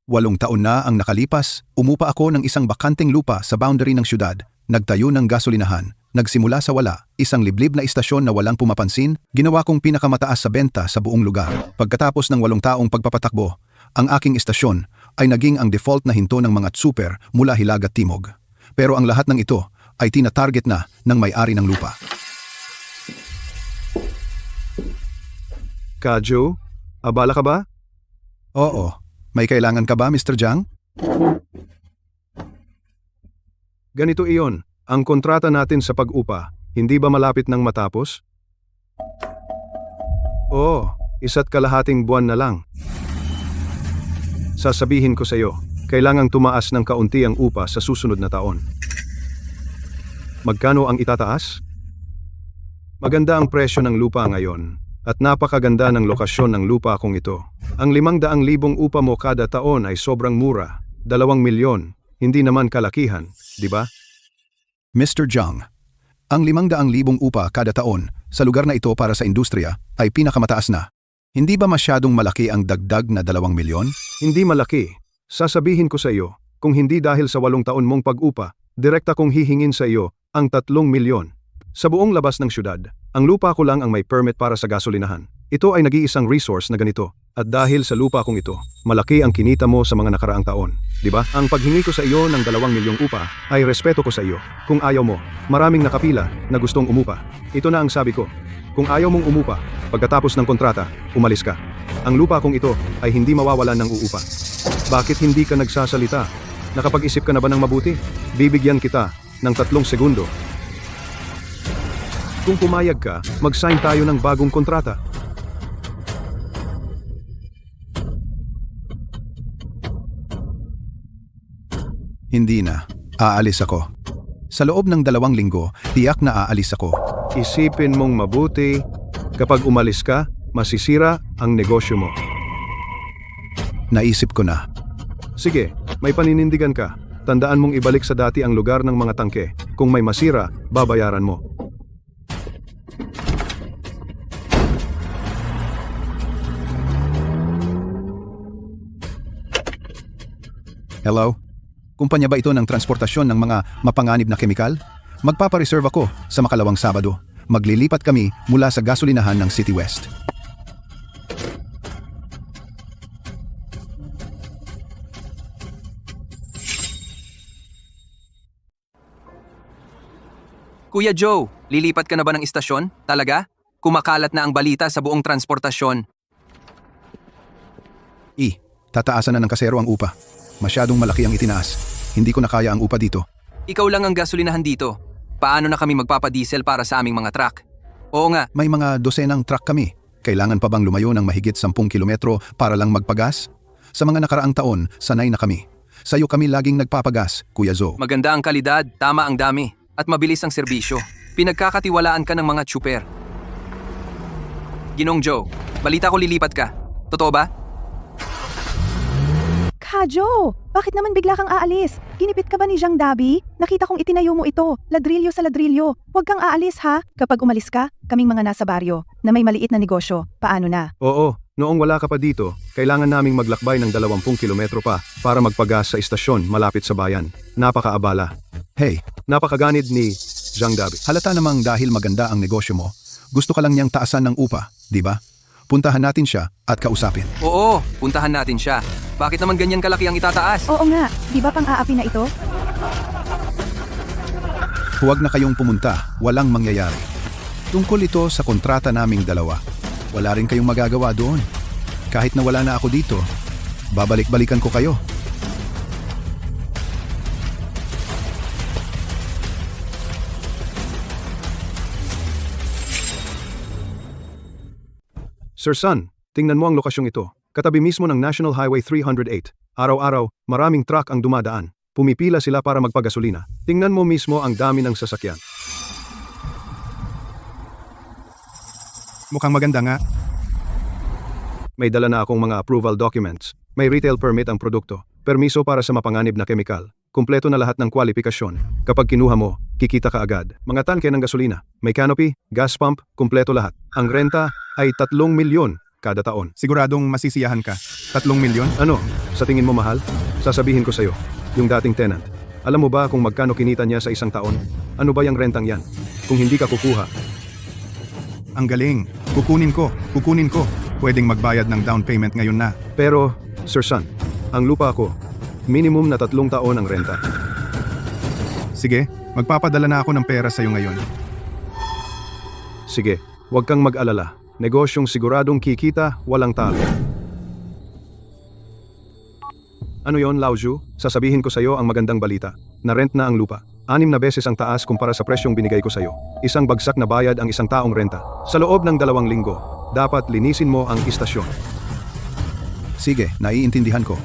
8 taon na ang nakalipas, umupa ako ng isang bakanteng lupa sa boundary ng syudad, nagtayo ng gasolinahan, nagsimula sa wala, isang liblib na istasyon na walang pumapansin, ginawa kong pinakamataas sa benta sa buong lugar. Pagkatapos ng 8 taong pagpapatakbo, ang aking istasyon ay naging ang default na hinto ng mga tsuper mula hilaga at timog. Pero ang lahat ng ito ay tina-target na ng may-ari ng lupa. Kaju, abala ka ba? Oo. May kailangan ka ba, Mr. Jiang? Ganito iyon, ang kontrata natin sa pag-upa, hindi ba malapit nang matapos? Oo, 1.5 buwan na lang. Sasabihin ko sa iyo, kailangang tumaas ng kaunti ang upa sa susunod na taon. Magkano ang itataas? Maganda ang presyo ng lupa ngayon, at napakaganda ng lokasyon ng lupa kong ito. Ang 500,000 upa mo kada taon ay sobrang mura, 2 milyon, hindi naman kalakihan, di ba? Mr. Jiang, ang 500,000 upa kada taon sa lugar na ito para sa industriya ay pinakamataas na. Hindi ba masyadong malaki ang dagdag na 2 milyon? Hindi malaki. Sasabihin ko sa iyo, kung hindi dahil sa 8 taon mong pag-upa, direkta kong hihingin sa iyo ang 3 milyon. Sa buong labas ng syudad, ang lupa ko lang ang may permit para sa gasolinahan. Ito ay nag-iisang resource na ganito. At dahil sa lupa kong ito, malaki ang kinita mo sa mga nakaraang taon. Di ba? Ang paghingi ko sa iyo ng 2 milyong upa ay respeto ko sa iyo. Kung ayaw mo, maraming nakapila na gustong umupa. Ito na ang sabi ko. Kung ayaw mong umupa, pagkatapos ng kontrata, umalis ka. Ang lupa kong ito ay hindi mawawalan ng uupa. Bakit hindi ka nagsasalita? Nakapag-isip ka na ba ng mabuti? Bibigyan kita ng 3 segundo. Kung pumayag ka, mag-sign tayo ng bagong kontrata. Hindi na. Aalis ako. Sa loob ng 2 linggo, tiyak na aalis ako. Isipin mong mabuti. Kapag umalis ka, masisira ang negosyo mo. Naisip ko na. Sige, may paninindigan ka. Tandaan mong ibalik sa dati ang lugar ng mga tangke. Kung may masira, babayaran mo. Hello? Kumpanya ba ito ng transportasyon ng mga mapanganib na kemikal? Magpapareserve ako sa makalawang Sabado. Maglilipat kami mula sa gasolinahan ng City West. Kuya Joe, lilipat ka na ba ng istasyon? Talaga? Kumakalat na ang balita sa buong transportasyon. Tataasan na ng kasero ang upa. Masyadong malaki ang itinaas. Hindi ko na kaya ang upa dito. Ikaw lang ang gasolinahan dito. Paano na kami magpapadiesel para sa aming mga truck? Oo nga, May mga dosenang truck kami. Kailangan pa bang lumayo ng mahigit 10 kilometro para lang magpagas? Sa mga nakaraang taon, sanay na kami. Sa'yo kami laging nagpapagas, Kuya Zo. maganda ang kalidad, tama ang dami, at mabilis ang serbisyo. Pinagkakatiwalaan ka ng mga tsuper. Ginong Joe, balita ko lilipat ka. Totoo ba? Kajo, bakit naman bigla kang aalis? Ginipit ka ba ni Jiang Dabi? Nakita kong itinayo mo ito, ladrilyo sa ladrilyo. Huwag kang aalis ha. Kapag umalis ka, kaming mga nasa baryo, na may maliit na negosyo, paano na? Oo, noong wala ka pa dito, kailangan naming maglakbay ng 20 kilometro pa para magpagas sa istasyon malapit sa bayan. Napakaabala. Hey, Napakaganid ni Jiang Dabi. halata namang dahil maganda ang negosyo mo, gusto ka lang niyang taasan ng upa, di ba? Puntahan natin siya at kausapin. Oo, puntahan natin siya. Bakit naman ganyan kalaki ang itataas? Oo nga, di ba pang-aapi na ito? Huwag na kayong pumunta, walang mangyayari. Tungkol ito sa kontrata naming dalawa. Wala rin kayong magagawa doon. Kahit na wala na ako dito, babalik-balikan ko kayo. Sir Sun, tingnan mo ang lokasyong ito. Katabi mismo ng National Highway 308. Araw-araw, maraming truck ang dumadaan. Pumipila sila para magpagasolina. Tingnan mo mismo ang dami ng sasakyan. Mukhang maganda nga. May dala na akong mga approval documents. May retail permit ang produkto. Permiso para sa mapanganib na kemikal. Kumpleto na lahat ng kwalifikasyon. Kapag kinuha mo, kikita ka agad. Mga tanke ng gasolina, may canopy, gas pump, kumpleto lahat. Ang renta ay 3 milyon kada taon. Siguradong masisiyahan ka. 3 milyon? Ano? Sa tingin mo mahal? Sasabihin ko sa'yo, yung dating tenant. Alam mo ba kung magkano kinita niya sa isang taon? Ano ba yung rentang yan? Kung hindi ka kukuha, Ang galing. Kukunin ko. Pwedeng magbayad ng down payment ngayon na. pero, Sir Son, ang lupa ko, minimum na 3 taon ang renta. Sige, magpapadala na ako ng pera sa'yo ngayon. Sige, huwag kang mag-alala. Negosyong siguradong kikita, walang talo. Ano yon, Laoju? Sasabihin ko sa'yo ang magandang balita. Na-rent na ang lupa. 6 na beses ang taas kumpara sa presyong binigay ko sa'yo. Isang bagsak na bayad ang isang taong renta. Sa loob ng 2 linggo, dapat linisin mo ang istasyon. Sige, naiintindihan ko.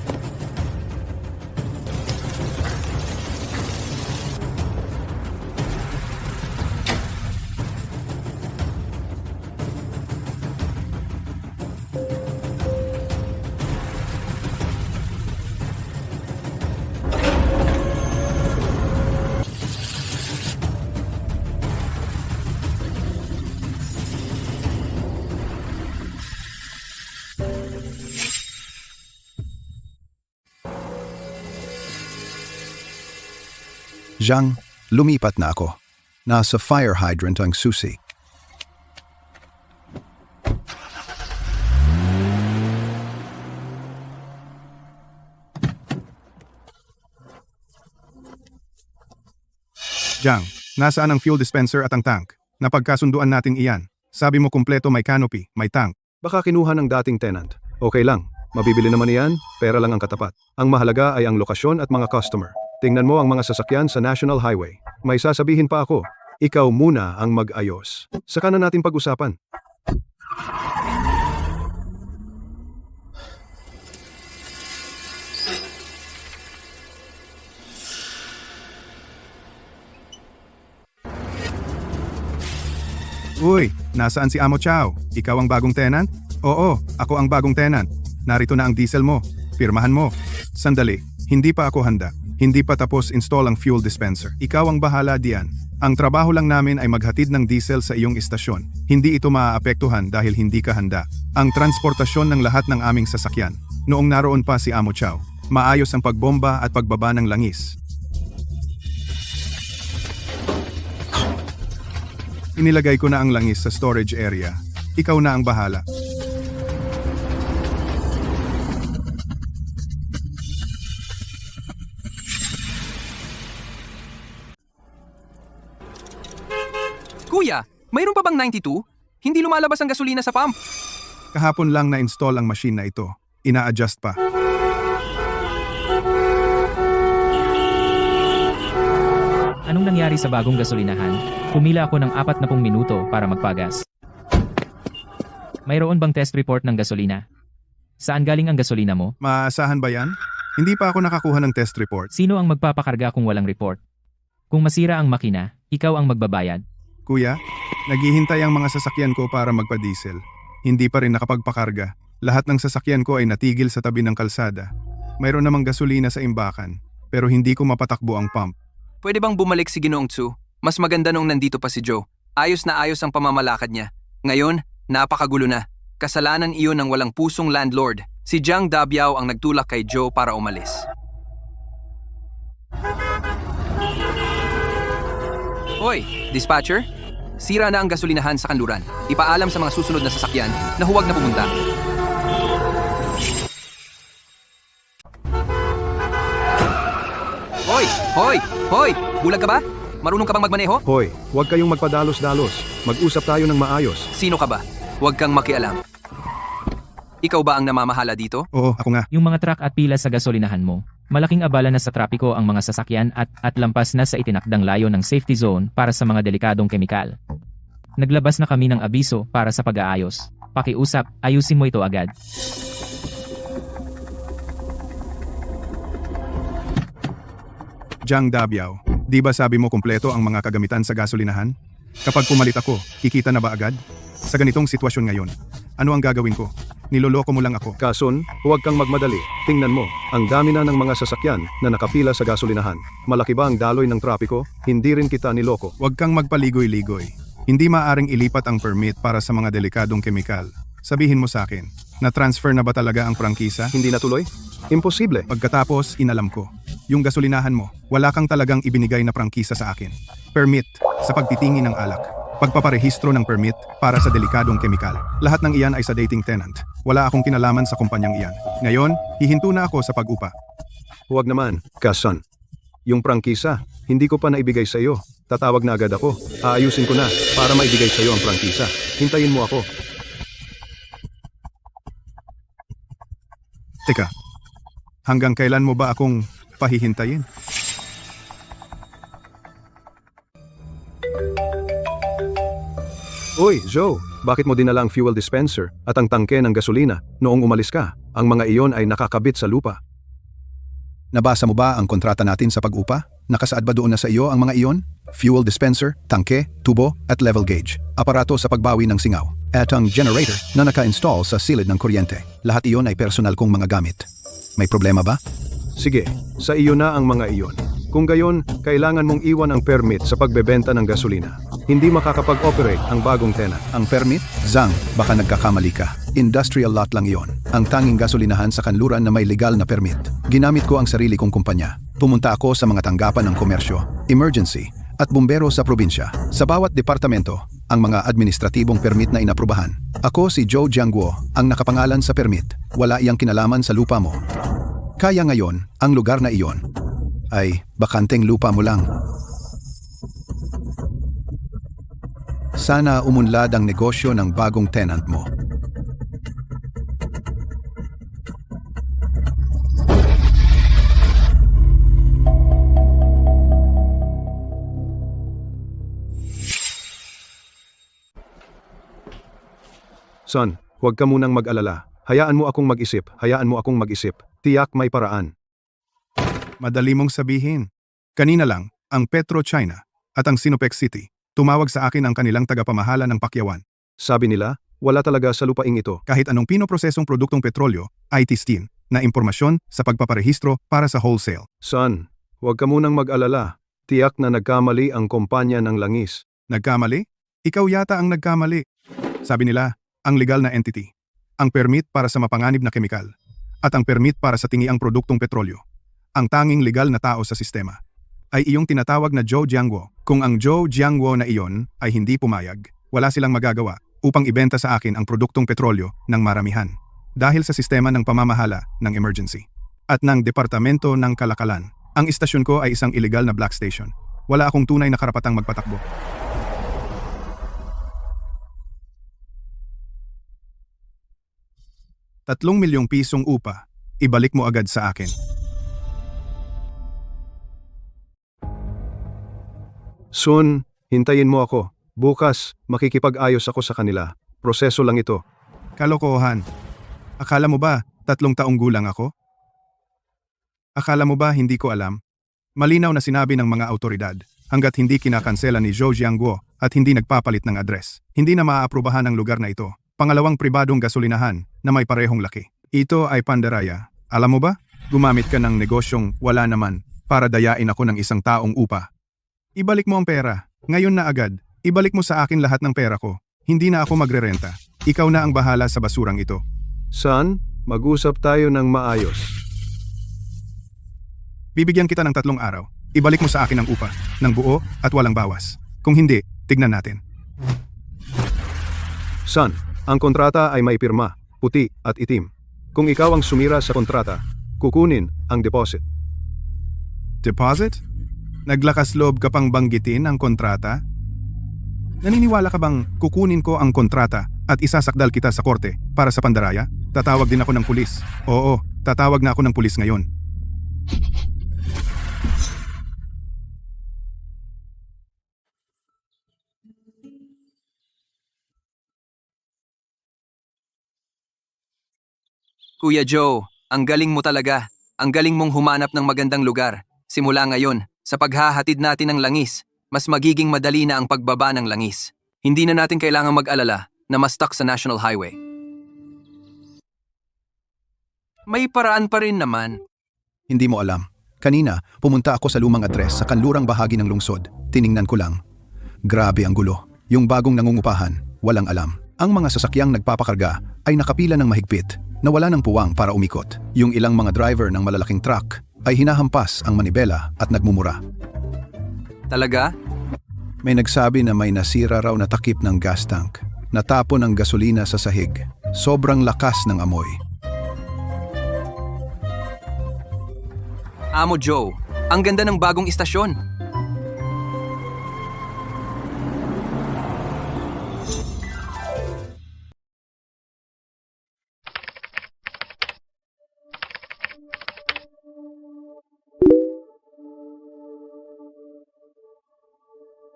Zhang, lumipat na ako. Nasa fire hydrant ang susi. Zhang, nasaan ang fuel dispenser at ang tank? Napagkasunduan natin iyan. Sabi mo kumpleto may canopy, may tank. Baka kinuha ng dating tenant. Okay lang, mabibili naman iyan, pera lang ang katapat. Ang mahalaga ay ang lokasyon at mga customer. Tingnan mo ang mga sasakyan sa National Highway. May sasabihin pa ako, ikaw muna ang mag-ayos. Saka na natin pag-usapan. Uy, nasaan si Amo Chow? Ikaw ang bagong tenant? Oo, ako ang bagong tenant. Narito na ang diesel mo. Pirmahan mo. Sandali, hindi pa ako handa. Hindi pa tapos install ang fuel dispenser. Ikaw ang bahala diyan. Ang trabaho lang namin ay maghatid ng diesel sa iyong istasyon. Hindi ito maaapektuhan dahil hindi ka handa. Ang transportasyon ng lahat ng aming sasakyan. Noong naroon pa si Amo Chow, maayos ang pagbomba at pagbaba ng langis. Inilagay ko na ang langis sa storage area. Ikaw na ang bahala. Kuya, mayroon pa bang 92? Hindi lumalabas ang gasolina sa pump. Kahapon lang na-install ang machine na ito. Ina-adjust pa. Anong nangyari sa bagong gasolinahan? Pumila ako ng 40 minuto para magpagas. Mayroon bang test report ng gasolina? Saan galing ang gasolina mo? Maasahan ba yan? Hindi pa ako nakakuha ng test report. Sino ang magpapakarga kung walang report? Kung masira ang makina, ikaw ang magbabayad. Kuya, naghihintay ang mga sasakyan ko para magpa-diesel. Hindi pa rin nakapagpakarga. Lahat ng sasakyan ko ay natigil sa tabi ng kalsada. Mayroon namang gasolina sa imbakan, pero hindi ko mapatakbo ang pump. Pwede bang bumalik si Ginoong Tsu? Mas maganda nung nandito pa si Joe. Ayos na ayos ang pamamalakad niya. Ngayon, napakagulo na. Kasalanan iyon ng walang pusong landlord. Si Zhang Dabiao ang nagtulak kay Joe para umalis. Hoy, dispatcher? Sira na ang gasolinahan sa kanluran. Ipaalam sa mga susunod na sasakyan na huwag na pumunta. Hoy! Hoy! Hoy! Bulag ka ba? Marunong ka bang magmaneho? Hoy, huwag kayong magpadalos-dalos. Mag-usap tayo ng maayos. Sino ka ba? Huwag kang makialam. Ikaw ba ang namamahala dito? Oo, ako nga. Yung mga truck at pila sa gasolinahan mo, malaking abala na sa trapiko ang mga sasakyan at lampas na sa itinakdang layo ng safety zone para sa mga delikadong kemikal. Naglabas na kami ng abiso para sa pag-aayos. Pakiusap, ayusin mo ito agad. Zhang Dabiao, di ba sabi mo kumpleto ang mga kagamitan sa gasolinahan? Kapag pumalit ako, kikita na ba agad? Sa ganitong sitwasyon ngayon, ano ang gagawin ko? Niloloko mo lang ako. Kason, huwag kang magmadali. Tingnan mo, ang dami na ng mga sasakyan na nakapila sa gasolinahan. Malaki ba ang daloy ng trapiko? Hindi rin kita niloko. Huwag kang magpaligoy-ligoy. Hindi maaring ilipat ang permit para sa mga delikadong kemikal. Sabihin mo sa akin, Na-transfer na ba talaga ang prangkisa? Hindi natuloy? Imposible. Pagkatapos, inalam ko. Yung gasolinahan mo, wala kang talagang ibinigay na prangkisa sa akin. Permit sa pagtitingi ng alak. Pagpaparehistro ng permit para sa delikadong kemikal. Lahat ng iyan ay sa dating tenant. Wala akong kinalaman sa kumpanyang iyan. Ngayon, hihinto na ako sa pag-upa. Huwag naman, Kason. Yung prangkisa, hindi ko pa naibigay sa iyo. Tatawag na agad ako. Aayusin ko na para maibigay sa iyo ang prangkisa. Hintayin mo ako. Teka, hanggang kailan mo ba akong pahihintayin? Uy, Joe, bakit mo dinala ang fuel dispenser at ang tangke ng gasolina noong umalis ka? Ang mga iyon ay nakakabit sa lupa. Nabasa mo ba ang kontrata natin sa pag-upa? Nakasaad ba doon na sa iyo ang mga iyon? Fuel dispenser, tangke, tubo, at level gauge. Aparato sa pagbawi ng singaw. At ang generator na naka-install sa silid ng kuryente. Lahat iyon ay personal kong mga gamit. May problema ba? Sige, sa iyo na ang mga iyon. Kung gayon, kailangan mong iwan ang permit sa pagbebenta ng gasolina. Hindi makakapag-operate ang bagong tenant. Ang permit? Zang, baka nagkakamali ka. Industrial lot lang iyon. Ang tanging gasolinahan sa kanluran na may legal na permit. Ginamit ko ang sarili kong kumpanya. Pumunta ako sa mga tanggapan ng komersyo, emergency, at bumbero sa probinsya. Sa bawat departamento, ang mga administratibong permit na inaprubahan. Ako si Joe Jiangguo, ang nakapangalan sa permit. Wala iyang kinalaman sa lupa mo. Kaya ngayon, ang lugar na iyon ay bakanteng lupa mo lang. Sana umunlad ang negosyo ng bagong tenant mo. Son, huwag ka munang mag-alala. Hayaan mo akong mag-isip. Hayaan mo akong mag-isip. Tiyak may paraan. Madali mong sabihin. Kanina lang, ang PetroChina at ang Sinopec City, tumawag sa akin ang kanilang tagapamahala ng pakyawan. Sabi nila, wala talaga sa lupaing ito. Kahit anong pinoprosesong produktong petrolyo, IT STIN, na impormasyon sa pagpaparehistro para sa wholesale. Son, huwag ka munang mag-alala. Tiyak na nagkamali ang kumpanya ng langis. Nagkamali? Ikaw yata ang nagkamali. Sabi nila, ang legal na entity, ang permit para sa mapanganib na kemikal, at ang permit para sa tingiang produktong petrolyo. Ang tanging legal na tao sa sistema ay iyong tinatawag na Joe Jiangguo. Kung ang Joe Jiangguo na iyon ay hindi pumayag, wala silang magagawa upang ibenta sa akin ang produktong petrolyo ng maramihan dahil sa sistema ng pamamahala ng emergency at ng Departamento ng Kalakalan. Ang istasyon ko ay isang illegal na black station. Wala akong tunay na karapatang magpatakbo. ₱3 milyong upa, ibalik mo agad sa akin. Son, hintayin mo ako. Bukas, makikipag-ayos ako sa kanila. Proseso lang ito. Kalokohan. Akala mo ba 3 taong gulang ako? Akala mo ba hindi ko alam? Malinaw na sinabi ng mga autoridad hanggat hindi kinakansela ni Joe Jiangguo at hindi nagpapalit ng address. Hindi na maaaprubahan ang lugar na ito. Pangalawang pribadong gasolinahan na may parehong laki. Ito ay pandaraya. Alam mo ba? Gumamit ka ng negosyong wala naman para dayain ako ng isang taong upa. Ibalik mo ang pera. Ngayon na agad. Ibalik mo sa akin lahat ng pera ko. Hindi na ako magrerenta. Ikaw na ang bahala sa basurang ito. Son, mag-usap tayo ng maayos. Bibigyan kita ng 3 araw. Ibalik mo sa akin ang upa, ng buo at walang bawas. Kung hindi, tignan natin. Son, ang kontrata ay may pirma, puti at itim. Kung ikaw ang sumira sa kontrata, kukunin ang deposit. Deposit? Naglakas loob ka pang banggitin ang kontrata? Naniniwala ka bang kukunin ko ang kontrata at isasakdal kita sa korte para sa pandaraya? Tatawag din ako ng pulis. Oo, tatawag na ako ng pulis ngayon. Kuya Joe, ang galing mo talaga. Ang galing mong humanap ng magandang lugar. Simula ngayon, sa paghahatid natin ng langis, mas magiging madali na ang pagbaba ng langis. Hindi na natin kailangang mag-alala na ma-stuck sa National Highway. May paraan pa rin naman. Hindi mo alam. Kanina, pumunta ako sa lumang address sa kanlurang bahagi ng lungsod. Tiningnan ko lang. Grabe ang gulo. Yung bagong nangungupahan, walang alam. Ang mga sasakyang nagpapakarga ay nakapila ng mahigpit na wala ng puwang para umikot. Yung ilang mga driver ng malalaking truck ay hinahampas ang manibela at nagmumura. Talaga? May nagsabi na may nasira raw na takip ng gas tank. Natapon ang gasolina sa sahig. Sobrang lakas ng amoy. Amo Joe, ang ganda ng bagong istasyon.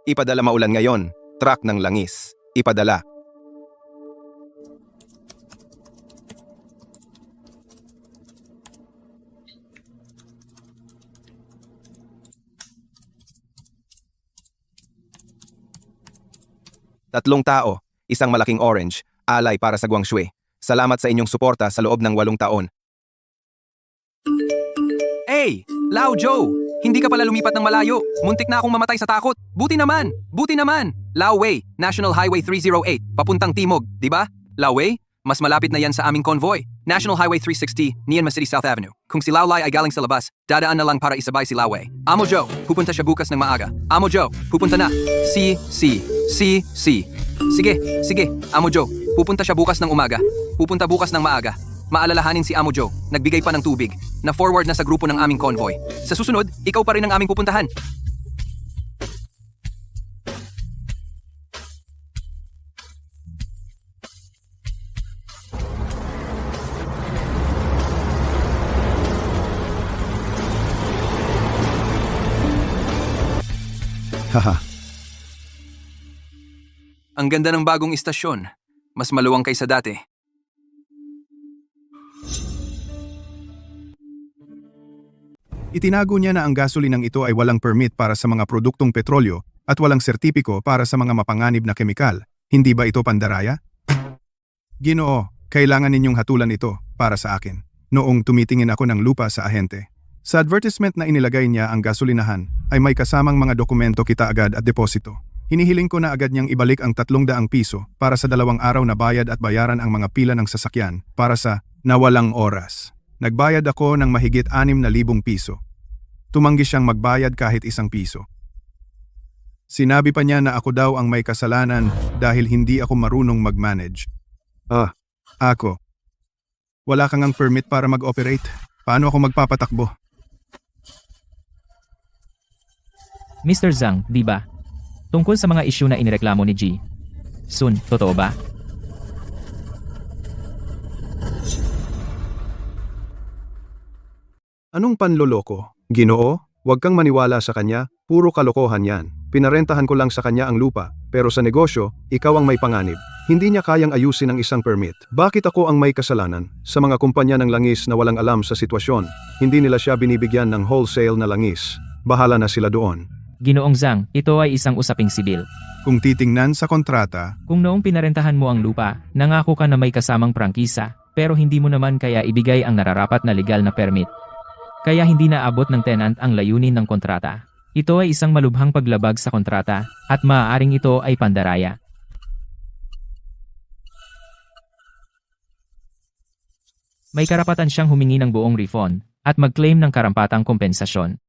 Ipadala maulan ngayon. Truck ng langis. Ipadala. Tatlong tao, isang malaking orange, alay para sa Guangxue. Salamat sa inyong suporta sa loob ng 8 taon. Hey! Lao Joe! Hindi ka pala lumipat ng malayo. Muntik na akong mamatay sa takot. Buti naman! Buti naman! Lao Wei, National Highway 308, papuntang Timog, di ba? Lao Wei, mas malapit na yan sa aming convoy. National Highway 360, Nian City South Avenue. Kung si Lao Lai ay galing sa labas, dadaan na lang para isabay si Lao Wei. Amo Joe, pupunta siya bukas ng maaga. Amo Joe, pupunta na. Si. Sige, Amo Joe, pupunta siya bukas ng umaga. Pupunta bukas ng maaga. Maalalahanin si Amo Joe, nagbigay pa ng tubig, na forward na sa grupo ng aming convoy. Sa susunod, ikaw pa rin ang aming pupuntahan. Haha. Ang ganda ng bagong istasyon. Mas maluwang kaysa dati. Itinago niya na ang gasolinang ito ay walang permit para sa mga produktong petrolyo at walang sertipiko para sa mga mapanganib na kemikal. Hindi ba ito pandaraya? Ginoo, kailangan ninyong hatulan ito para sa akin. Noong tumitingin ako ng lupa sa ahente. Sa advertisement na inilagay niya ang gasolinahan ay may kasamang mga dokumento kita agad at deposito. Hinihiling ko na agad niyang ibalik ang 300 piso para sa 2 araw na bayad at bayaran ang mga pila ng sasakyan para sa nawalang oras. Nagbayad ako ng mahigit 6,000 piso. Tumanggi siyang magbayad kahit 1 piso. Sinabi pa niya na ako daw ang may kasalanan dahil hindi ako marunong mag-manage. Ako. Wala kang ang permit para mag-operate. Paano ako magpapatakbo? Mr. Zhang, di ba? Tungkol sa mga isyu na inireklamo ni Ji Sun, totoo ba? Anong panloloko? Ginoo, huwag kang maniwala sa kanya, puro kalokohan yan. Pinarentahan ko lang sa kanya ang lupa, pero sa negosyo, ikaw ang may panganib. Hindi niya kayang ayusin ang isang permit. Bakit ako ang may kasalanan? Sa mga kumpanya ng langis na walang alam sa sitwasyon, hindi nila siya binibigyan ng wholesale na langis. Bahala na sila doon. Ginoong Zhang, ito ay isang usaping sibil. Kung titingnan sa kontrata, Kung noong pinarentahan mo ang lupa, nangako ka na may kasamang prangkisa, pero hindi mo naman kaya ibigay ang nararapat na legal na permit. Kaya hindi naabot ng tenant ang layunin ng kontrata. Ito ay isang malubhang paglabag sa kontrata, at maaaring ito ay pandaraya. May karapatan siyang humingi ng buong refund, at mag-claim ng karampatang kompensasyon.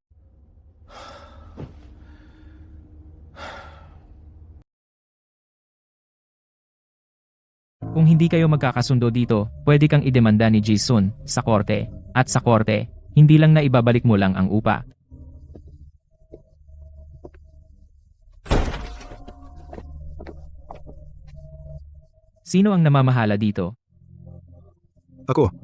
Kung hindi kayo magkakasundo dito, pwede kang idemanda ni Ji-sun sa korte, at sa korte, hindi lang na ibabalik mo lang ang upa. Sino ang namamahala dito? Ako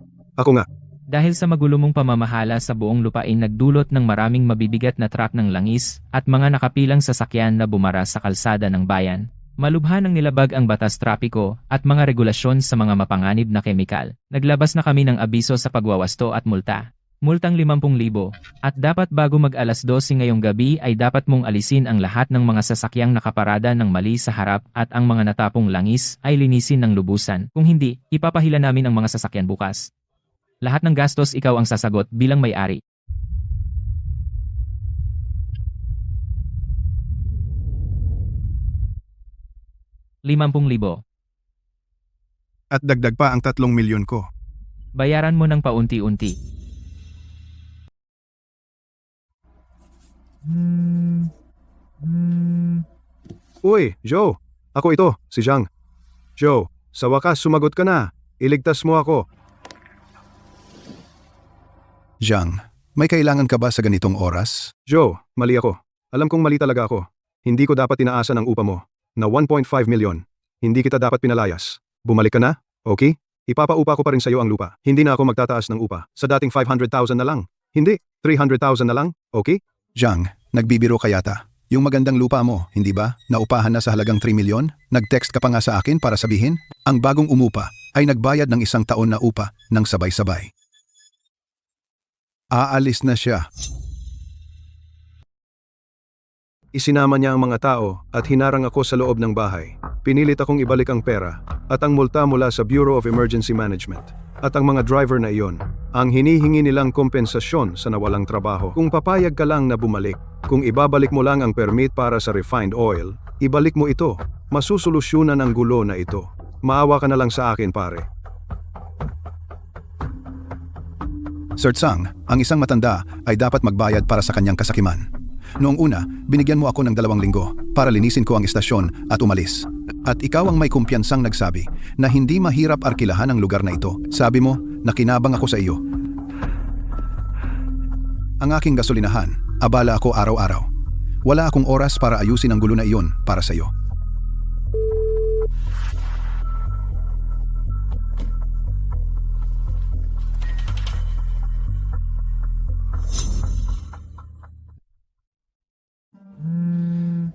nga. Dahil sa magulo mong pamamahala sa buong lupain nagdulot ng maraming mabibigat na truck ng langis at mga nakapilang sasakyan na bumara sa kalsada ng bayan. Malubha ng nilabag ang batas trapiko at mga regulasyon sa mga mapanganib na kemikal. Naglabas na kami ng abiso sa pagwawasto at multa. Multang 50,000 at dapat bago mag-alas 12 ngayong gabi ay dapat mong alisin ang lahat ng mga sasakyang nakaparada ng mali sa harap at ang mga natapong langis ay linisin ng lubusan. Kung hindi, ipapahila namin ang mga sasakyan bukas. Lahat ng gastos ikaw ang sasagot bilang may-ari. ₱50,000. At dagdag pa ang 3 milyon ko. Bayaran mo ng paunti-unti. Uy, Joe! Ako ito, si Zhang. Joe, sa wakas sumagot ka na. Iligtas mo ako. Zhang, may kailangan ka ba sa ganitong oras? Joe, mali ako. Alam kong mali talaga ako. Hindi ko dapat tinaasan ang upa mo. Na 1.5 milyon. Hindi kita dapat pinalayas. Bumalik ka na? Okay? Ipapaupa ko pa rin sa iyo ang lupa. Hindi na ako magtataas ng upa. Sa dating 500,000 na lang. Hindi, 300,000 na lang. Okay? Zhang, nagbibiro ka yata. Yung magandang lupa mo, hindi ba? Naupahan na sa halagang 3 milyon? Nag-text ka pa nga sa akin para sabihin? Ang bagong umupa ay nagbayad ng 1 taon na upa ng sabay-sabay. Aalis na siya. Isinama niya ang mga tao at hinarang ako sa loob ng bahay. Pinilit akong ibalik ang pera at ang multa mula sa Bureau of Emergency Management. At ang mga driver na iyon, ang hinihingi nilang kompensasyon sa nawalang trabaho. Kung papayag ka lang na bumalik, kung ibabalik mo lang ang permit para sa refined oil, ibalik mo ito. Masusolusyonan ang gulo na ito. Maawa ka na lang sa akin, pare. Sir Tsang, ang isang matanda ay dapat magbayad para sa kanyang kasakiman. Noong una, binigyan mo ako ng 2 linggo para linisin ko ang istasyon at umalis. At ikaw ang may kumpiyansang nagsabi na hindi mahirap arkilahan ang lugar na ito. Sabi mo, nakinabang ako sa iyo. Ang aking gasolinahan, abala ako araw-araw. Wala akong oras para ayusin ang gulo na iyon para sa iyo.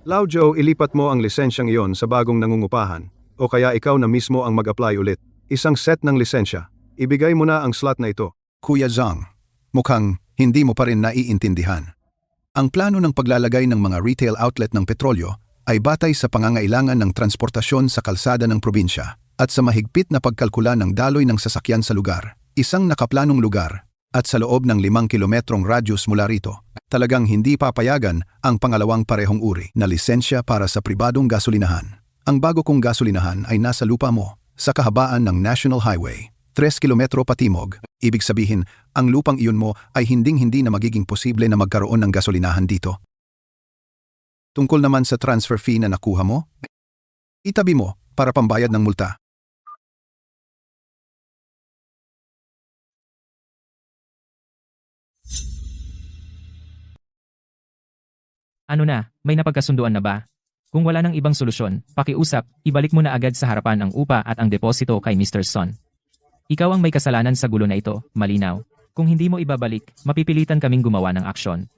Lao Joe, ilipat mo ang lisensyang iyon sa bagong nangungupahan o kaya ikaw na mismo ang mag-apply ulit. Isang set ng lisensya. Ibigay mo na ang slot na ito. Kuya Zhang, mukhang hindi mo pa rin naiintindihan. Ang plano ng paglalagay ng mga retail outlet ng petrolyo ay batay sa pangangailangan ng transportasyon sa kalsada ng probinsya at sa mahigpit na pagkalkula ng daloy ng sasakyan sa lugar. Isang nakaplanong lugar at sa loob ng 5 kilometrong radius mula rito, talagang hindi papayagan ang pangalawang parehong uri na lisensya para sa pribadong gasolinahan. Ang bago kong gasolinahan ay nasa lupa mo, sa kahabaan ng National Highway, 3 kilometro patimog. Ibig sabihin, ang lupang iyon mo ay hinding-hindi na magiging posible na magkaroon ng gasolinahan dito. Tungkol naman sa transfer fee na nakuha mo, itabi mo para pambayad ng multa. Ano na, may napagkasunduan na ba? Kung wala nang ibang solusyon, pakiusap, ibalik mo na agad sa harapan ang upa at ang deposito kay Mr. Son. Ikaw ang may kasalanan sa gulo na ito, malinaw. Kung hindi mo ibabalik, mapipilitan kaming gumawa ng aksyon.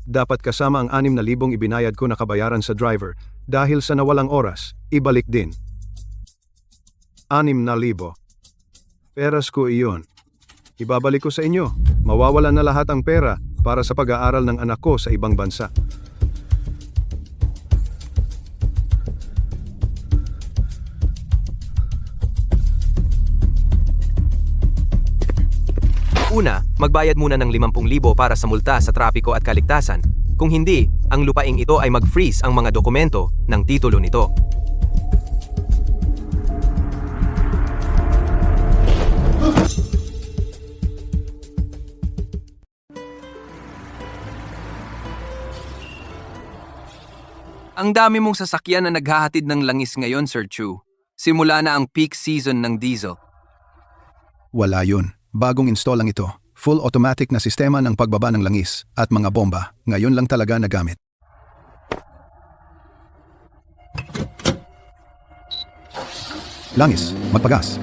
Dapat kasama ang 6,000 ibinayad ko na kabayaran sa driver dahil sa nawalang oras, ibalik din. 6,000. Peras ko iyon. Ibabalik ko sa inyo. Mawawalan na lahat ang pera para sa pag-aaral ng anak ko sa ibang bansa. Una, magbayad muna ng 50,000 para sa multa sa trapiko at kaligtasan. Kung hindi, ang lupaing ito ay mag-freeze ang mga dokumento ng titulo nito. Ang dami mong sasakyan na naghahatid ng langis ngayon, Sir Chu. Simula na ang peak season ng diesel. Wala yun. Bagong install lang ito. Full automatic na sistema ng pagbaba ng langis at mga bomba. Ngayon lang talaga nagamit. Langis, magpagas.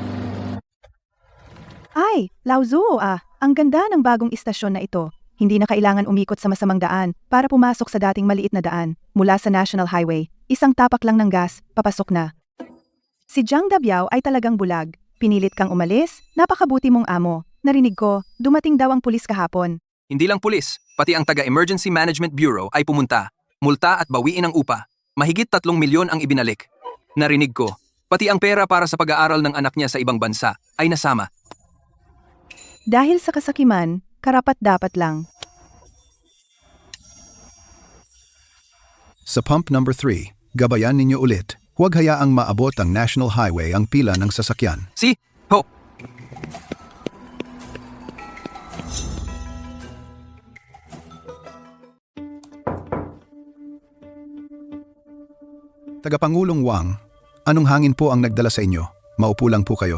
Ay, Lauzo ang ganda ng bagong istasyon na ito. Hindi na kailangan umikot sa masamang daan para pumasok sa dating maliit na daan. Mula sa National Highway, isang tapak lang ng gas, papasok na. Si Zhang Dabiao ay talagang bulag. Pinilit kang umalis, napakabuti mong amo. Narinig ko, dumating daw ang pulis kahapon. Hindi lang pulis, pati ang taga-Emergency Management Bureau ay pumunta. Multa at bawiin ang upa. Mahigit 3 milyon ang ibinalik. Narinig ko, pati ang pera para sa pag-aaral ng anak niya sa ibang bansa ay nasama. Dahil sa kasakiman, karapat-dapat lang. Sa pump number 3, gabayan ninyo ulit. Huwag hayaang maabot ang National Highway ang pila ng sasakyan. Si, ho, Tagapangulong Wang, anong hangin po ang nagdala sa inyo? Maupo lang po kayo.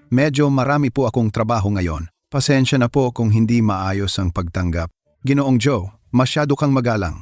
Medyo marami po akong trabaho ngayon. Pasensya na po kung hindi maayos ang pagtanggap. Ginoong Joe, masyado kang magalang.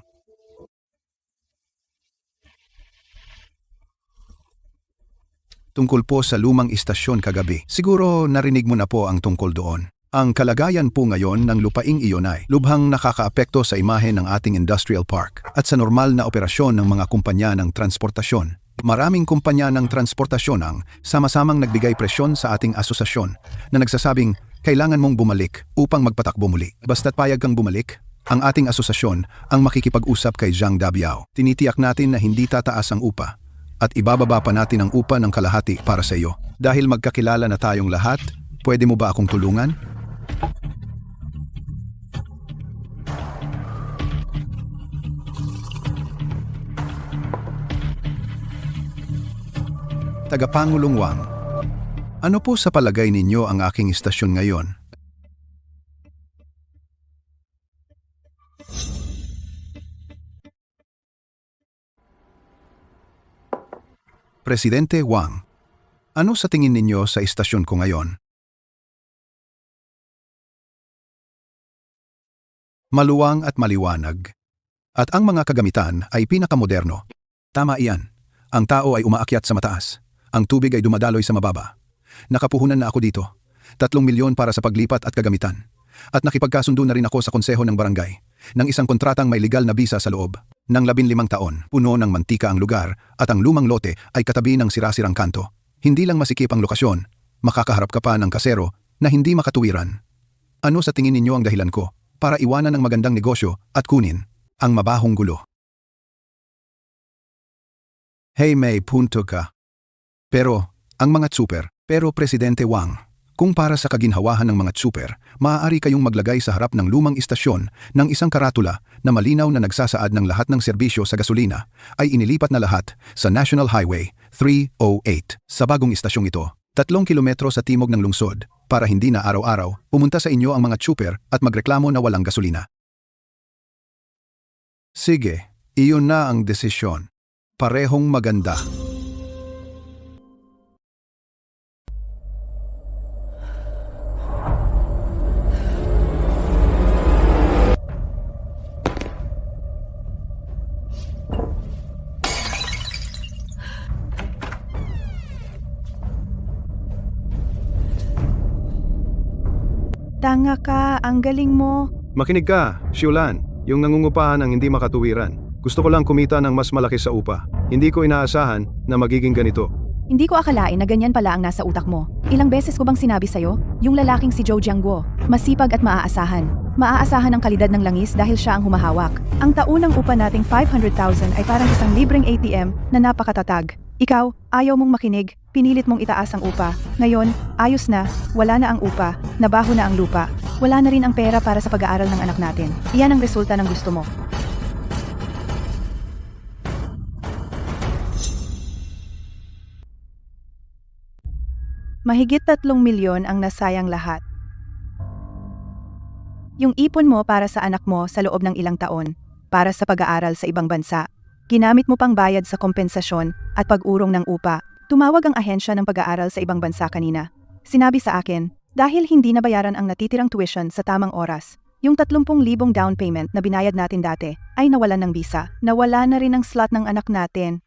Tungkol po sa lumang istasyon kagabi. Siguro narinig mo na po ang tungkol doon. Ang kalagayan po ngayon ng lupaing iyon ay lubhang nakakaapekto sa imahe ng ating industrial park at sa normal na operasyon ng mga kumpanya ng transportasyon. Maraming kumpanya ng transportasyon ang sama-samang nagbigay presyon sa ating asosasyon na nagsasabing kailangan mong bumalik upang magpatakbo muli. Basta't payag kang bumalik, ang ating asosasyon ang makikipag-usap kay Zhang Dabiao. Tinitiyak natin na hindi tataas ang upa at ibababa pa natin ang upa ng kalahati para sa iyo. Dahil magkakilala na tayong lahat, pwede mo ba akong tulungan? Tagapangulong Wang, ano po sa palagay ninyo ang aking istasyon ngayon? Presidente Wang, ano sa tingin ninyo sa istasyon ko ngayon? Maluwang at maliwanag. At ang mga kagamitan ay pinakamoderno. Tama iyan. Ang tao ay umaakyat sa mataas. Ang tubig ay dumadaloy sa mababa. Nakapuhunan na ako dito. 3 milyon para sa paglipat at kagamitan. At nakipagkasundo na rin ako sa konseho ng barangay ng isang kontratang may legal na bisa sa loob. Nang 15 taon, puno ng mantika ang lugar at ang lumang lote ay katabi ng sirasirang kanto. Hindi lang masikip ang lokasyon, makakaharap ka pa ng kasero na hindi makatuwiran. Ano sa tingin ninyo ang dahilan ko para iwanan ang magandang negosyo at kunin ang mabahong gulo? Hey, may punto ka. Pero, ang mga tsuper, Presidente Wang, kung para sa kaginhawahan ng mga tsuper, maaari kayong maglagay sa harap ng lumang istasyon ng isang karatula na malinaw na nagsasaad ng lahat ng serbisyo sa gasolina ay inilipat na lahat sa National Highway 308. Sa bagong istasyong ito, 3 kilometro sa timog ng lungsod para hindi na araw-araw pumunta sa inyo ang mga tsuper at magreklamo na walang gasolina. Sige, iyon na ang desisyon. Parehong maganda. Tanga ka, ang galing mo. Makinig ka, Xiulan, yung nangungupahan ng hindi makatuwiran. Gusto ko lang kumita ng mas malaki sa upa. Hindi ko inaasahan na magiging ganito. Hindi ko akalain na ganyan pala ang nasa utak mo. Ilang beses ko bang sinabi sa'yo? Yung lalaking si Zhou Jiangguo, masipag at maaasahan. Maaasahan ang kalidad ng langis dahil siya ang humahawak. Ang taunang upa nating 500,000 ay parang isang libreng ATM na napakatatag. Ikaw, ayaw mong makinig, pinilit mong itaas ang upa. Ngayon, ayos na, wala na ang upa, nabaho na ang lupa. Wala na rin ang pera para sa pag-aaral ng anak natin. Iyan ang resulta ng gusto mo. Mahigit 3 milyon ang nasayang lahat. Yung ipon mo para sa anak mo sa loob ng ilang taon, para sa pag-aaral sa ibang bansa, ginamit mo pang bayad sa kompensasyon at pag-urong ng upa. Tumawag ang ahensya ng pag-aaral sa ibang bansa kanina. Sinabi sa akin, dahil hindi nabayaran ang natitirang tuition sa tamang oras, yung 30,000 down payment na binayad natin dati ay nawalan ng visa. Nawala na rin ang slot ng anak natin.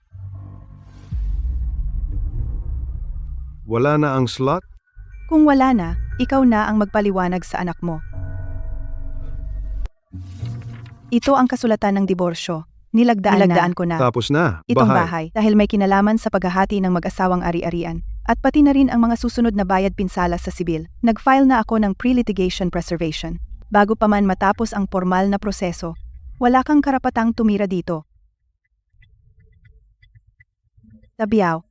Wala na ang slot? Kung wala na, ikaw na ang magpaliwanag sa anak mo. Ito ang kasulatan ng diborsyo. Nilagdaan ko na. Tapos na, Itong bahay dahil may kinalaman sa paghahati ng mag-asawang ari-arian at pati na rin ang mga susunod na bayad pinsala sa sibil. Nag-file na ako ng pre-litigation preservation. Bago pa man matapos ang formal na proseso, wala kang karapatang tumira dito. Dabiao,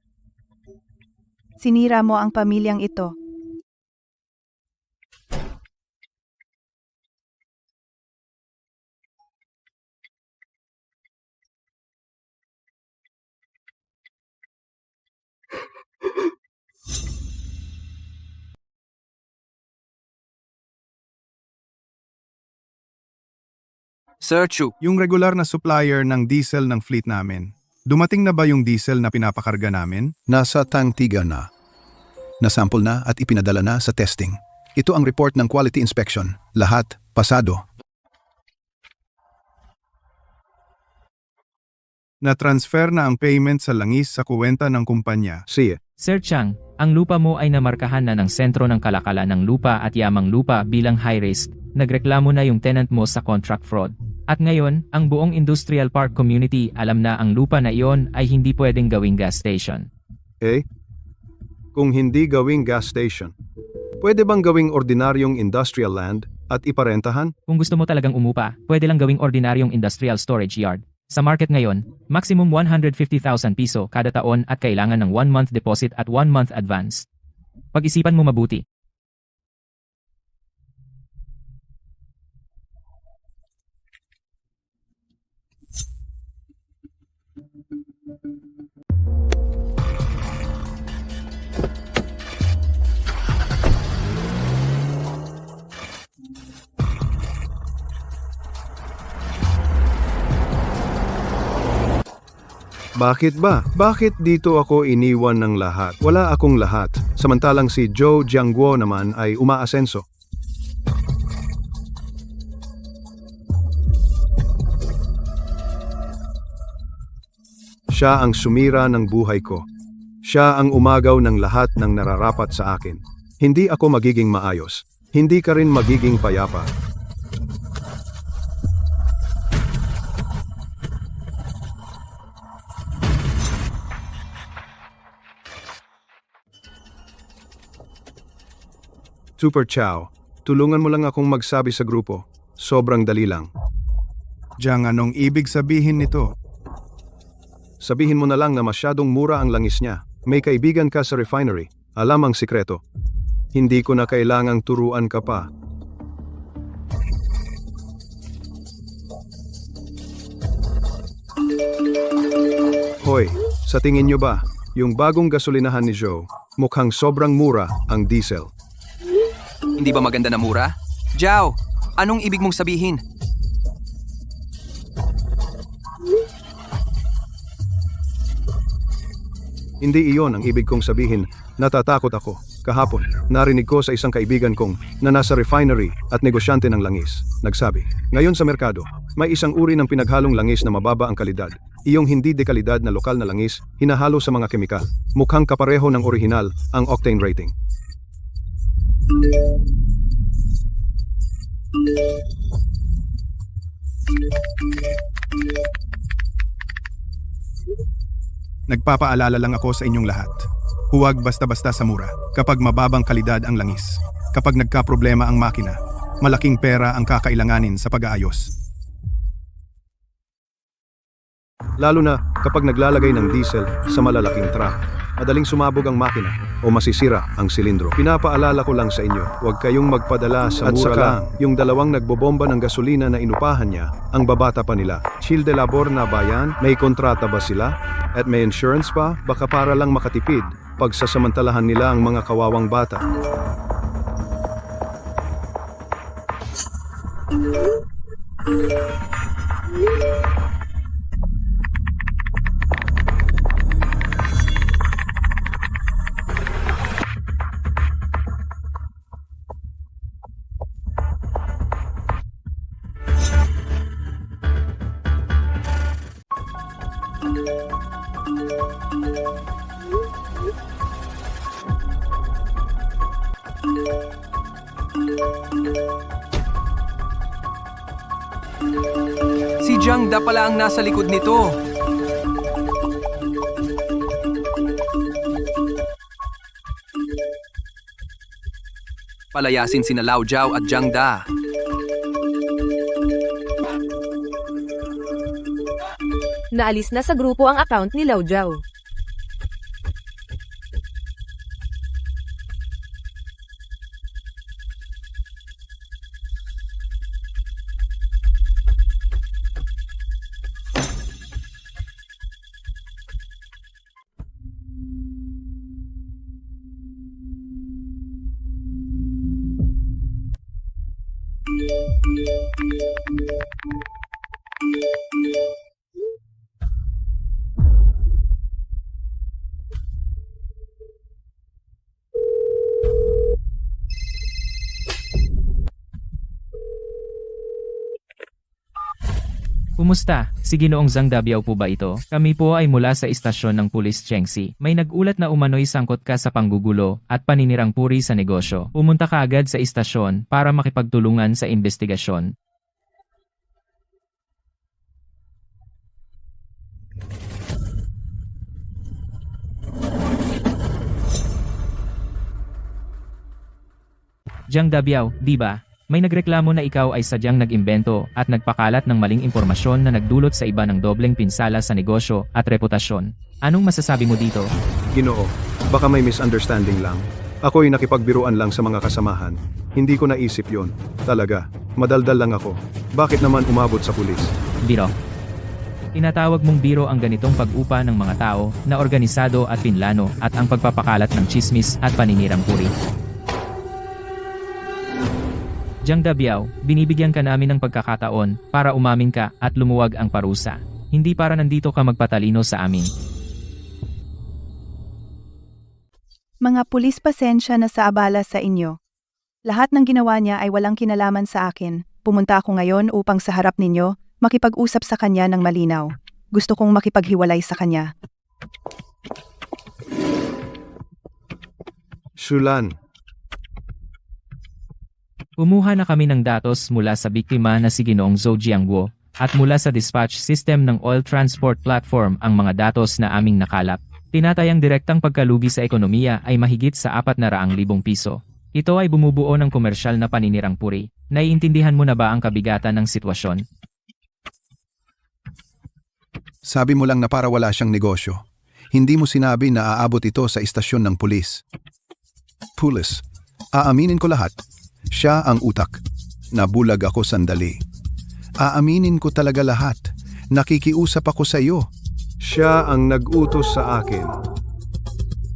sinira mo ang pamilyang ito. Sir Chu, Yung regular na supplier ng diesel ng fleet namin. Dumating na ba yung diesel na pinapakarga namin? Nasa tangtiga na. Nasample na at ipinadala na sa testing. Ito ang report ng quality inspection. Lahat, pasado. Na-transfer na ang payment sa langis sa kuwenta ng kumpanya. Sige. Sir Chang, ang lupa mo ay namarkahan na ng sentro ng kalakalan ng lupa at yamang lupa bilang high risk. Nagreklamo na yung tenant mo sa contract fraud. At ngayon, ang buong industrial park community alam na ang lupa na iyon ay hindi pwedeng gawing gas station. Kung hindi gawing gas station, pwede bang gawing ordinaryong industrial land at iparentahan? Kung gusto mo talagang umupa, pwede lang gawing ordinaryong industrial storage yard. Sa market ngayon, maximum 150,000 piso kada taon at kailangan ng 1-month deposit at 1-month advance. Pag-isipan mo mabuti. Bakit ba? Bakit dito ako iniwan ng lahat? Wala akong lahat. Samantalang si Zhou Jiangguo naman ay umaasenso. Siya ang sumira ng buhay ko. Siya ang umagaw ng lahat ng nararapat sa akin. Hindi ako magiging maayos. Hindi ka rin magiging payapa. Super Chow, tulungan mo lang akong magsabi sa grupo. Sobrang dali lang. Diyan, anong ibig sabihin nito? Sabihin mo na lang na masyadong mura ang langis niya. May kaibigan ka sa refinery. Alam ang sikreto. Hindi ko na kailangang turuan ka pa. Hoy, sa tingin nyo ba, yung bagong gasolinahan ni Joe, mukhang sobrang mura ang diesel. hindi ba maganda na mura? Jiao, anong ibig mong sabihin? Hindi iyon ang ibig kong sabihin. Natatakot ako. Kahapon, narinig ko sa isang kaibigan kong na nasa refinery at negosyante ng langis. Nagsabi, ngayon sa merkado, may isang uri ng pinaghalong langis na mababa ang kalidad. Iyong hindi dekalidad na lokal na langis, hinahalo sa mga kemikal. Mukhang kapareho ng orihinal ang octane rating. Nagpapaalala lang ako sa inyong lahat. Huwag basta-basta sa mura kapag mababang kalidad ang langis. Kapag nagkaproblema ang makina, malaking pera ang kakailanganin sa pag-aayos. Lalo na kapag naglalagay ng diesel sa malalaking truck. Madaling sumabog ang makina o masisira ang silindro. Pinapaalala ko lang sa inyo, huwag kayong magpadala sa mura lang. Yung dalawang nagbobomba ng gasolina na inupahan niya, ang babata pa nila. Chill de labor na ba yan? May kontrata ba sila? At may insurance pa? Baka para lang makatipid, pagsasamantalahan nila ang mga kawawang bata. Si Jiang Da pala ang nasa likod nito. Palayasin sina Lao Jiao at Jiang Da. Naalis na sa grupo ang account ni Lao Jiao. Kumusta? Si Ginoong Zhang Dabiao po ba ito? Kami po ay mula sa istasyon ng pulis Chengxi. May nagulat na umano'y sangkot ka sa panggugulo at paninirang puri sa negosyo. Pumunta ka agad sa istasyon para makipagtulungan sa investigasyon. Zhang Dabiao, di ba? May nagreklamo na ikaw ay sadyang nag-imbento at nagpakalat ng maling impormasyon na nagdulot sa iba ng dobleng pinsala sa negosyo at reputasyon. Anong masasabi mo dito? Ginoo, baka may misunderstanding lang. Ako'y nakipagbiruan lang sa mga kasamahan. Hindi ko naisip yon. Talaga, madaldal lang ako. Bakit naman umabot sa pulis? Biro. Tinatawag mong biro ang ganitong pag-upa ng mga tao na organisado at pinlano at ang pagpapakalat ng chismis at paninirang puri. Zhang Dabiao, binibigyan ka namin ng pagkakataon para umamin ka at lumuwag ang parusa. Hindi para nandito ka magpatalino sa amin. Mga pulis, pasensya na sa abala sa inyo. Lahat ng ginawa niya ay walang kinalaman sa akin. Pumunta ako ngayon upang sa harap ninyo, makipag-usap sa kanya ng malinaw. Gusto kong makipaghiwalay sa kanya. Shulan, Kumuha na kami ng datos mula sa biktima na si Ginoong Zhou Jiangguo at mula sa dispatch system ng oil transport platform ang mga datos na aming nakalap. Tinatayang direktang pagkalugi sa ekonomiya ay mahigit sa 400,000 piso. Ito ay bumubuo ng komersyal na paninirang puri. Naiintindihan mo na ba ang kabigatan ng sitwasyon? Sabi mo lang na para wala siyang negosyo. Hindi mo sinabi na aabot ito sa istasyon ng pulis. Pulis, aaminin ko lahat. Siya ang utak. Nabulag ako sandali. Aaminin ko talaga lahat. Nakikiusap ako sa iyo. siya ang nag-utos sa akin.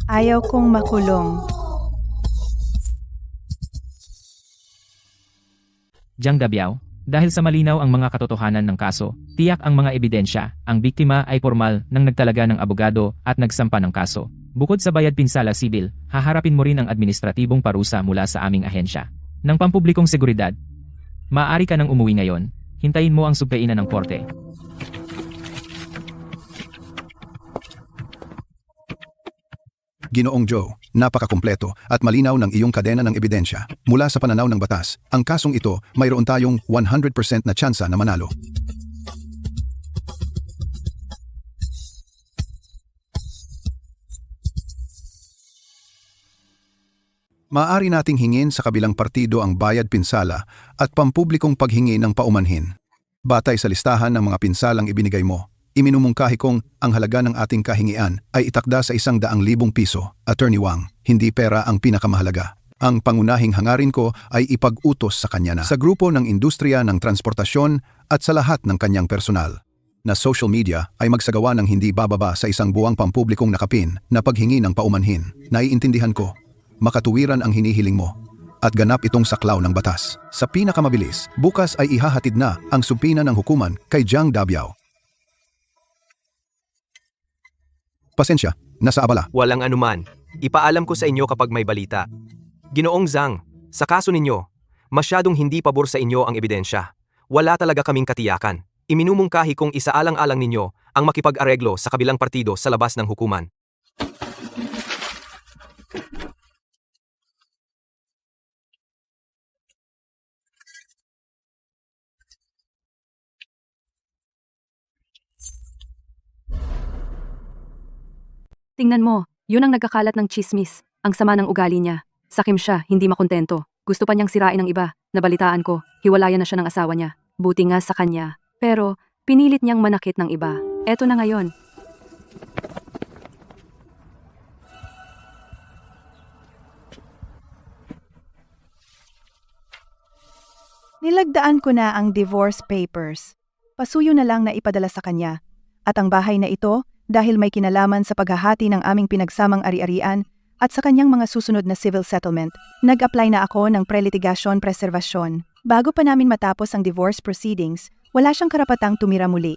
Ayaw kong makulong. Zhang Dabiao, dahil sa malinaw ang mga katotohanan ng kaso, tiyak ang mga ebidensya, ang biktima ay formal nang nagtalaga ng abogado at nagsampa ng kaso. Bukod sa bayad pinsala sibil, haharapin mo rin ang administratibong parusa mula sa aming ahensya. Ng pampublikong seguridad, maaari ka nang umuwi ngayon, hintayin mo ang subkainan ng korte. Ginoong Joe, napakakumpleto at malinaw ng iyong kadena ng ebidensya. Mula sa pananaw ng batas, ang kasong ito mayroon tayong 100% na tsansa na manalo. Maaari nating hingin sa kabilang partido ang bayad pinsala at pampublikong paghingi ng paumanhin. Batay sa listahan ng mga pinsalang ibinigay mo, iminumungkahi kong ang halaga ng ating kahingian ay itakda sa 100,000 piso, Attorney Wang, hindi pera ang pinakamahalaga. Ang pangunahing hangarin ko ay ipag-utos sa kanya na sa grupo ng industriya ng transportasyon at sa lahat ng kanyang personal na social media ay magsagawa ng hindi bababa sa isang buwang pampublikong nakapin na paghingi ng paumanhin. Naiintindihan ko, makatuwiran ang hinihiling mo at ganap itong saklaw ng batas. Sa pinakamabilis, bukas ay ihahatid na ang supina ng hukuman kay Zhang Dabiao. Pasensya, nasa abala. Walang anuman. Ipaalam ko sa inyo kapag may balita. Ginoong Zhang, sa kaso ninyo, masyadong hindi pabor sa inyo ang ebidensya. Wala talaga kaming katiyakan. Iminumungkahi kong isaalang-alang ninyo ang makipag-areglo sa kabilang partido sa labas ng hukuman. Tingnan mo, yun ang nagkakalat ng chismis. Ang sama ng ugali niya. Sakim siya, hindi makontento. Gusto pa niyang sirain ng iba. Nabalitaan ko, hiwalayan na siya ng asawa niya. Buti nga sa kanya. Pero, pinilit niyang manakit ng iba. Eto na ngayon. Nilagdaan ko na ang divorce papers. Pasuyo na lang na ipadala sa kanya. At ang bahay na ito, dahil may kinalaman sa paghahati ng aming pinagsamang ari-arian at sa kanyang mga susunod na civil settlement, nag-apply na ako ng prelitigasyon preservasyon. Bago pa namin matapos ang divorce proceedings, wala siyang karapatang tumira muli.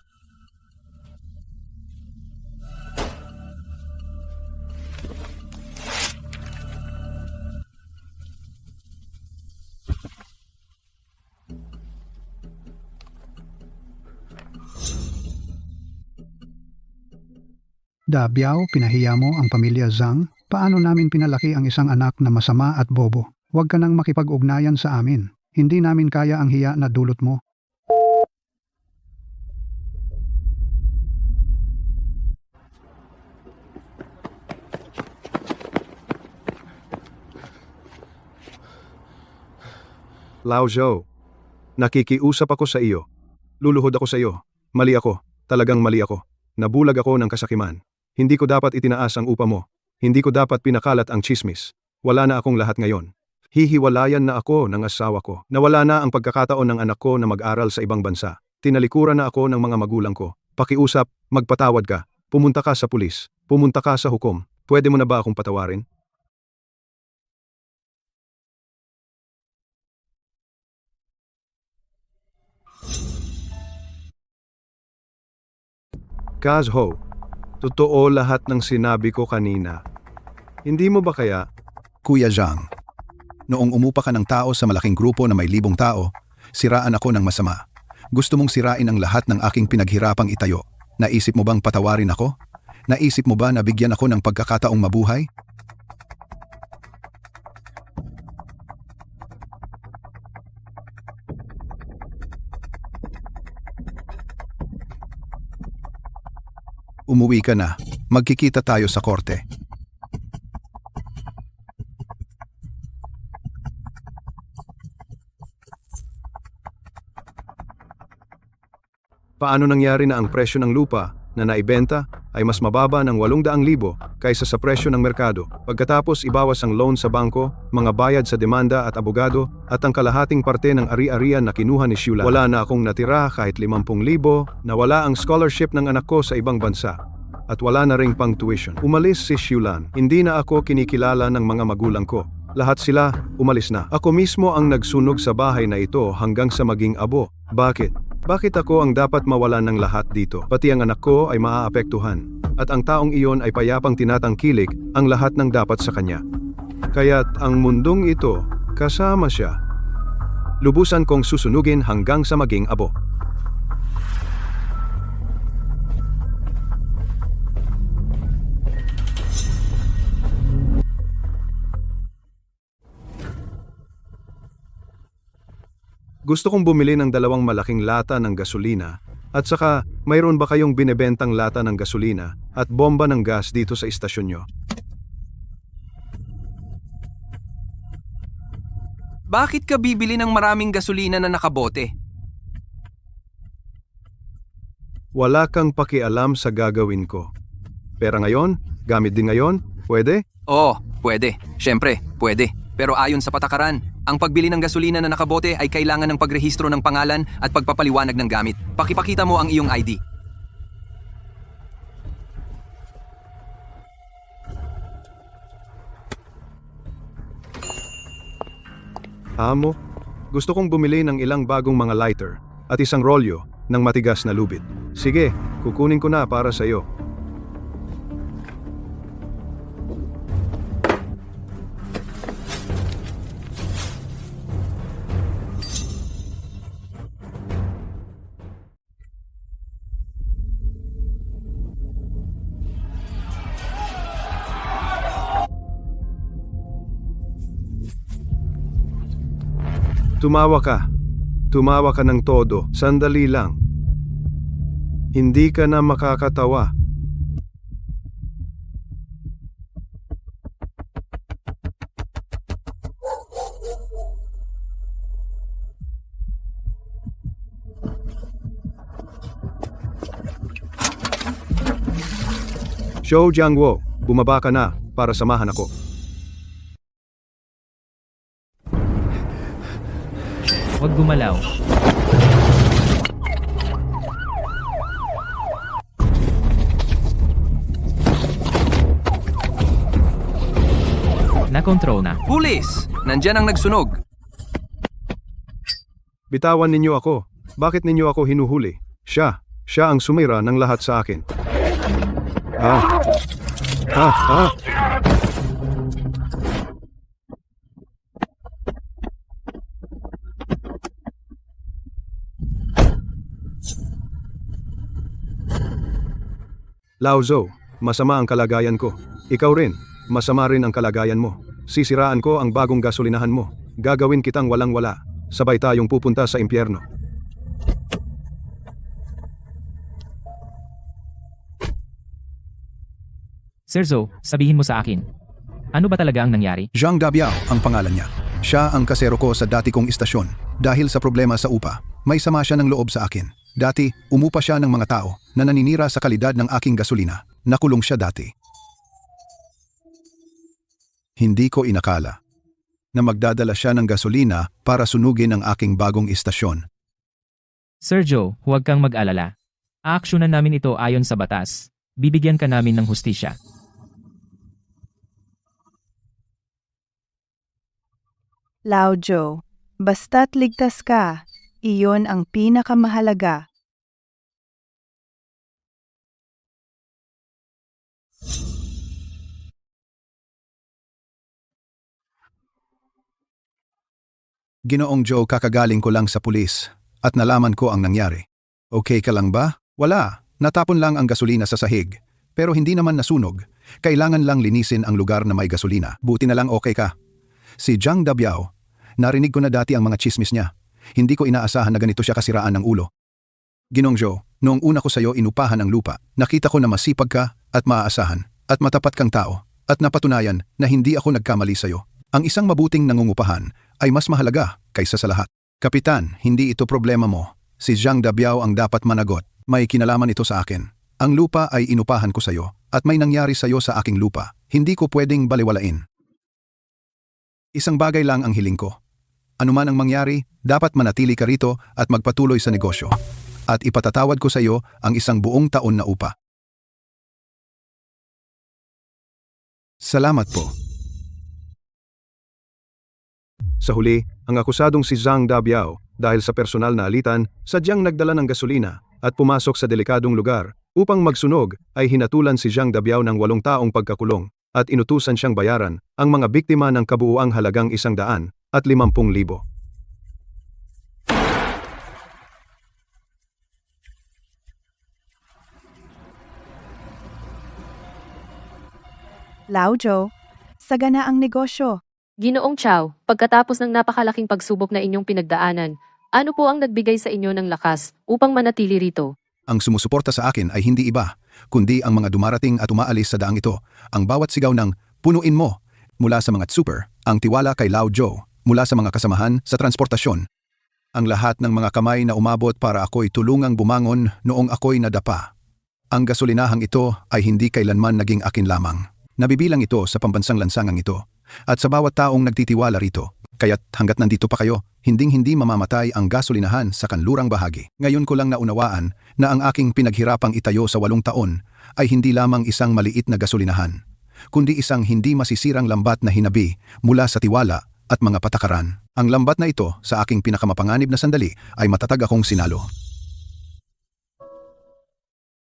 Dabiao, pinahiya mo ang pamilya Zhang? Paano namin pinalaki ang isang anak na masama at bobo? Huwag ka nang makipag-ugnayan sa amin. Hindi namin kaya ang hiya na dulot mo. Lao Zhou, nakikiusap ako sa iyo. Luluhod ako sa iyo. Mali ako. Talagang mali ako. Nabulag ako ng kasakiman. Hindi ko dapat itinaas ang upa mo. Hindi ko dapat pinakalat ang chismis. Wala na akong lahat ngayon. Hihiwalayan na ako ng asawa ko. Nawala na ang pagkakataon ng anak ko na mag-aral sa ibang bansa. Tinalikuran na ako ng mga magulang ko. Pakiusap, magpatawad ka. Pumunta ka sa pulis. Pumunta ka sa hukom. Pwede mo na ba akong patawarin? Kazho, totoo lahat ng sinabi ko kanina. Hindi mo ba kaya? Kuya Zhang, noong umupa ka ng tao sa malaking grupo na may 1,000 tao, siraan ako ng masama. Gusto mong sirain ang lahat ng aking pinaghirapang itayo. Naisip mo bang patawarin ako? Naisip mo ba na bigyan ako ng pagkakataong mabuhay? Umuwi ka na. Magkikita tayo sa korte. Paano nangyari na ang presyo ng lupa na naibenta ay mas mababa ng 800,000 kaysa sa presyo ng merkado? Pagkatapos ibawas ang loan sa bangko, mga bayad sa demanda at abogado, at ang kalahating parte ng ari-arian na kinuha ni Xiulan. Wala na akong natira kahit 50,000, nawala ang scholarship ng anak ko sa ibang bansa. At wala na ring pang tuition. Umalis si Xiulan. Hindi na ako kinikilala ng mga magulang ko. Lahat sila umalis na. Ako mismo ang nagsunog sa bahay na ito hanggang sa maging abo. Bakit? Bakit ako ang dapat mawalan ng lahat dito? Pati ang anak ko ay maaapektuhan. At ang taong iyon ay payapang tinatangkilik ang lahat ng dapat sa kanya. Kaya't ang mundong ito, kasama siya. Lubusan kong susunugin hanggang sa maging abo. Gusto kong bumili ng 2 malaking lata ng gasolina at saka mayroon ba kayong binebentang lata ng gasolina at bomba ng gas dito sa istasyon nyo? Bakit ka bibili ng maraming gasolina na nakabote? Wala kang pakialam sa gagawin ko. Pera ngayon? Gamit din ngayon? Pwede? Oo, pwede. Siyempre, pwede. Pero ayon sa patakaran, ang pagbili ng gasolina na nakabote ay kailangan ng pagrehistro ng pangalan at pagpapaliwanag ng gamit. Pakipakita mo ang iyong ID. Amo, gusto kong bumili ng ilang bagong mga lighter at isang rolyo ng matigas na lubid. Sige, kukunin ko na para sa iyo. Tumawa ka. Tumawa ka ng todo. Sandali lang. Hindi ka na makakatawa. Zhou Jiangwo, bumaba ka na para samahan ako. Huwag gumalaw. Na-control na. Pulis! Nandyan ang nagsunog. Bitawan ninyo ako. Bakit ninyo ako hinuhuli? Siya ang sumira ng lahat sa akin. Lao Zhou, masama ang kalagayan ko. Ikaw rin, masama rin ang kalagayan mo. Sisiraan ko ang bagong gasolinahan mo. Gagawin kitang walang-wala. Sabay tayong pupunta sa impyerno. Sir Zo, sabihin mo sa akin. Ano ba talaga ang nangyari? Zhang Dabiao ang pangalan niya. Siya ang kasero ko sa dati kong istasyon. Dahil sa problema sa upa, may sama siya ng loob sa akin. Dati, umupa siya ng mga tao na naninira sa kalidad ng aking gasolina. Nakulong siya dati. Hindi ko inakala na magdadala siya ng gasolina para sunugin ang aking bagong istasyon. Sir Joe, huwag kang mag-alala. Aaksyonan namin ito ayon sa batas. Bibigyan ka namin ng hustisya. Lao Joe, basta't ligtas ka, iyon ang pinakamahalaga. Ginoong Joe, kakagaling ko lang sa pulis at nalaman ko ang nangyari. Okay ka lang ba? Wala. Natapon lang ang gasolina sa sahig. Pero hindi naman nasunog. Kailangan lang linisin ang lugar na may gasolina. Buti na lang okay ka. Si Zhang Dabiao, narinig ko na dati ang mga chismis niya. Hindi ko inaasahan na ganito siya kasiraan ng ulo. Ginoong Joe, noong una ko sa'yo inupahan ang lupa, nakita ko na masipag ka at maaasahan at matapat kang tao at napatunayan na hindi ako nagkamali sa'yo. Ang isang mabuting nangungupahan ay mas mahalaga kaysa sa lahat. Kapitan, hindi ito problema mo. Si Zhang Dabiao ang dapat managot. May kinalaman ito sa akin. Ang lupa ay inupahan ko sa'yo at may nangyari sa'yo sa aking lupa. Hindi ko pwedeng baliwalain. Isang bagay lang ang hiling ko. Anuman ang mangyari, dapat manatili ka rito at magpatuloy sa negosyo. At ipatatawad ko sa iyo ang isang buong taon na upa. Salamat po. Sa huli, ang akusadong si Zhang Dabiao, dahil sa personal na alitan, sadyang nagdala ng gasolina at pumasok sa delikadong lugar upang magsunog, ay hinatulan si Zhang Dabiao ng 8 taong pagkakulong at inutusan siyang bayaran ang mga biktima ng kabuuang halagang 150,000. Lao Joe, sagana ang negosyo. Ginoong Chow, pagkatapos ng napakalaking pagsubok na inyong pinagdaanan, ano po ang nagbigay sa inyo ng lakas upang manatili rito? Ang sumusuporta sa akin ay hindi iba, kundi ang mga dumarating at umaalis sa daang ito. Ang bawat sigaw ng punuin mo mula sa mga super, ang tiwala kay Lao Joe mula sa mga kasamahan sa transportasyon. Ang lahat ng mga kamay na umabot para ako'y tulungang bumangon noong ako'y nadapa. Ang gasolinahang ito ay hindi kailanman naging akin lamang. Nabibilang ito sa pambansang lansangang ito. At sa bawat taong nagtitiwala rito, kaya't hanggat nandito pa kayo, hinding-hindi mamamatay ang gasolinahan sa kanlurang bahagi. Ngayon ko lang naunawaan na ang aking pinaghirapang itayo sa 8 taon ay hindi lamang isang maliit na gasolinahan, kundi isang hindi masisirang lambat na hinabi mula sa tiwala at mga patakaran. Ang lambat na ito sa aking pinakamapanganib na sandali ay matatag akong sinalo.